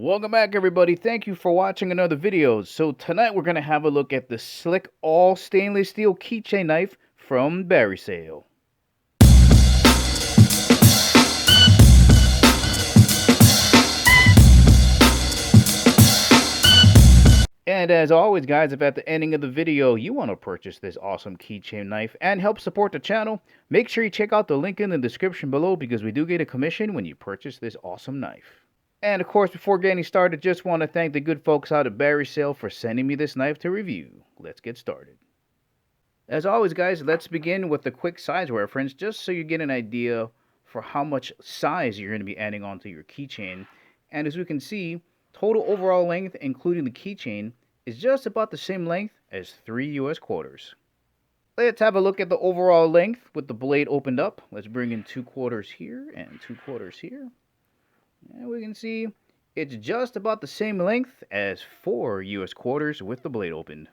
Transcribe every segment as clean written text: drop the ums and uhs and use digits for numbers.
Welcome back, everybody. Thank you for watching another video. So tonight we're going to have a look at the slick all stainless steel keychain knife from Barrysail. And as always, guys, if at the ending of the video you want to purchase this awesome keychain knife and help support the channel, make sure you check out the link in the description below because we do get a commission when you purchase this awesome knife. And of course, before getting started, just want to thank the good folks out at Barrysail for sending me this knife to review. Let's get started. As always, guys, let's begin with a quick size reference just so you get an idea for how much size you're going to be adding onto your keychain. And as we can see, total overall length, including the keychain, is just about the same length as 3 US quarters. Let's have a look at the overall length with the blade opened up. Let's bring in 2 quarters here and 2 quarters here. And we can see it's just about the same length as 4 US quarters with the blade opened.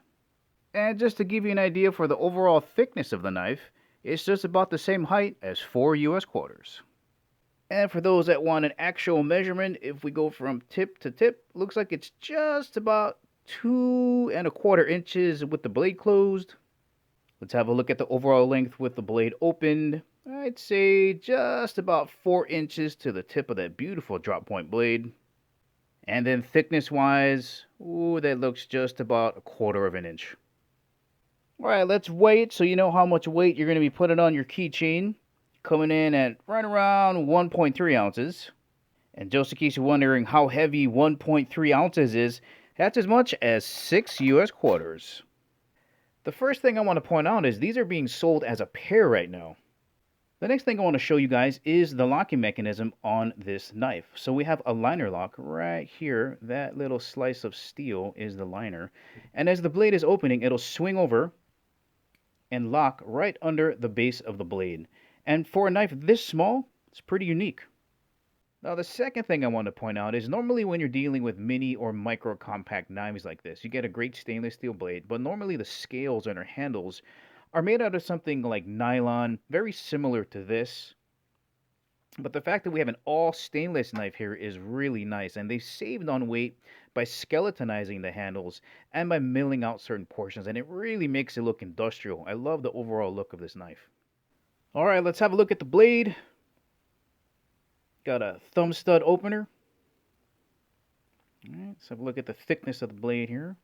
And just to give you an idea for the overall thickness of the knife, it's just about the same height as 4 US quarters. And for those that want an actual measurement, if we go from tip to tip, looks like it's just about 2¼ inches with the blade closed. Let's have a look at the overall length with the blade opened. I'd say just about 4 inches to the tip of that beautiful drop point blade. And then thickness wise, that looks just about 1/4 inch. Alright, let's weigh it so you know how much weight you're going to be putting on your keychain. Coming in at right around 1.3 ounces. And just in case you're wondering how heavy 1.3 ounces is, that's as much as 6 US quarters. The first thing I want to point out is these are being sold as a pair right now. The next thing I want to show you guys is the locking mechanism on this knife. So we have a liner lock right here. That little slice of steel is the liner. And as the blade is opening, it'll swing over and lock right under the base of the blade. And for a knife this small, it's pretty unique. Now the second thing I want to point out is normally when you're dealing with mini or micro compact knives like this, you get a great stainless steel blade, but normally the scales and our handles are made out of something like nylon, very similar to this. But the fact that we have an all stainless knife here is really nice, and they saved on weight by skeletonizing the handles and by milling out certain portions, and it really makes it look industrial. I love the overall look of this knife. Alright, let's have a look at the blade. Got a thumb stud opener. Alright, let's have a look at the thickness of the blade here.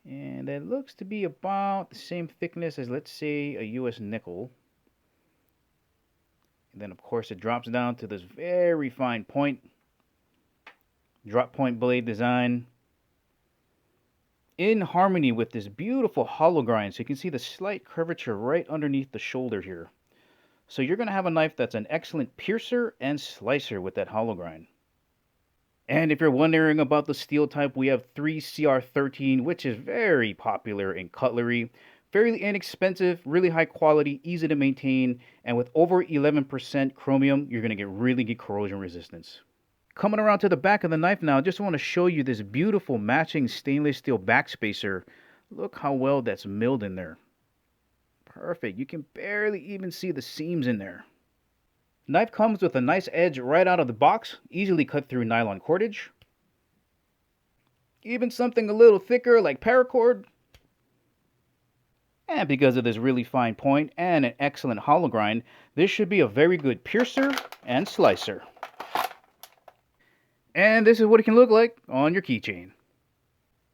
And it looks to be about the same thickness as, let's say, a US nickel. And then, of course, it drops down to this very fine point. Drop point blade design. In harmony with this beautiful hollow grind. So you can see the slight curvature right underneath the shoulder here. So you're going to have a knife that's an excellent piercer and slicer with that hollow grind. And if you're wondering about the steel type, we have 3CR13, which is very popular in cutlery. Fairly inexpensive, really high quality, easy to maintain, and with over 11% chromium, you're going to get really good corrosion resistance. Coming around to the back of the knife now, I just want to show you this beautiful matching stainless steel backspacer. Look how well that's milled in there. Perfect. You can barely even see the seams in there. Knife comes with a nice edge right out of the box, easily cut through nylon cordage. Even something a little thicker like paracord. And because of this really fine point and an excellent hollow grind, this should be a very good piercer and slicer. And this is what it can look like on your keychain.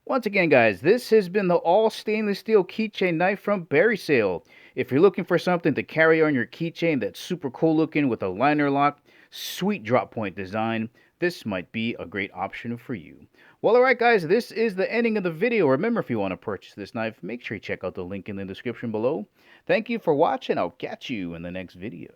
Once again, guys, this has been the all stainless steel keychain knife from Barrysail. If you're looking for something to carry on your keychain that's super cool looking with a liner lock, sweet drop point design, this might be a great option for you. Well, alright guys, this is the ending of the video. Remember, if you want to purchase this knife, make sure you check out the link in the description below. Thank you for watching. I'll catch you in the next video.